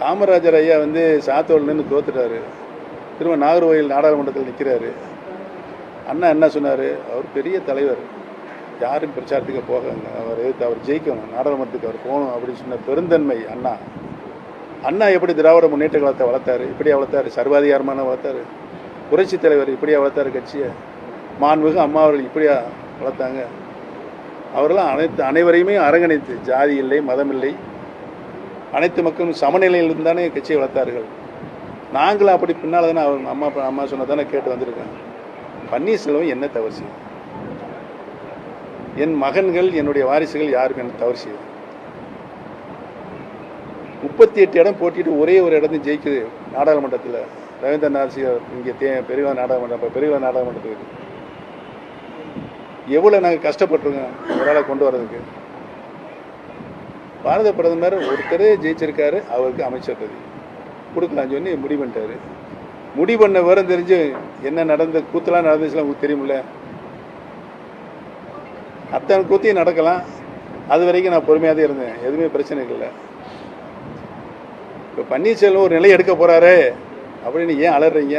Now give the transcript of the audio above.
காமராஜர் ஐயா வந்து சாத்தூர்லேருந்து தோத்துட்டாரு. திரும்ப நாகர்கோயில் நாடாளுமன்றத்தில் நிற்கிறாரு. அண்ணா என்ன சொன்னார்? அவர் பெரிய தலைவர், யாரும் பிரச்சாரத்துக்கு போகாங்க, அவர் ஜெயிக்கணும், நாடாளுமன்றத்துக்கு அவர் போகணும் அப்படின்னு சொன்ன பெருந்தன்மை அண்ணா. அண்ணா எப்படி திராவிட முன்னேற்ற கழகத்தை வளர்த்தாரு? இப்படியா வளர்த்தாரு? சர்வாதிகாரமான வளர்த்தாரு. புரட்சி தலைவர் இப்படியா வளர்த்தாரு கட்சியை? மாண்புமிகு அம்மா அவர்கள் இப்படியா வளர்த்தாங்க? அவர்களாம் அனைவரையுமே அரவணைத்து, ஜாதி இல்லை, மதம் இல்லை, அனைத்து மக்களும் சமநிலையில் இருந்தானே கட்சியை வளர்த்தார்கள். நாங்களும் அப்படி பின்னால் தானே அவர் அம்மா சொன்னதானே கேட்டு வந்திருக்கேன். பன்னீர்செல்வம் என்ன தவறு செய்யும்? என் மகன்கள், என்னுடைய வாரிசுகள் யாருக்கும் எனக்கு தவறு செய்யும்? 38 இடம் போட்டிட்டு ஒரே ஒரு இடத்தையும் ஜெயிக்குது நாடாளுமன்றத்தில். ரவீந்திரநாத் இங்கே பெரியவா நாடாளுமன்றம், பெரியவா நாடாளுமன்றத்துக்கு எவ்வளோ நாங்கள் கஷ்டப்பட்டுருக்கோம் ஒரு ஆளை கொண்டு வர்றதுக்கு. பாரத பிரதமர் ஒருத்தரே ஜெயிச்சிருக்காரு, அவருக்கு அமைச்சர் பதவி கொடுக்கலான்னு சொல்லி முடிவு பண்ணிட்டாரு. முடிவு பண்ண விவரம் தெரிஞ்சு என்ன நடந்த கூத்தெல்லாம் நடந்துச்சுலாம் உங்களுக்கு தெரியுமில்ல. அத்தனை கூத்தையும் நடக்கலாம். அது வரைக்கும் நான் பொறுமையாக தான் இருந்தேன், எதுவுமே பிரச்சனை இல்லை. இப்போ பன்னீர்செல்வம் ஒரு நிலை எடுக்க போகிறாரு அப்படின்னு ஏன் அலறீங்க?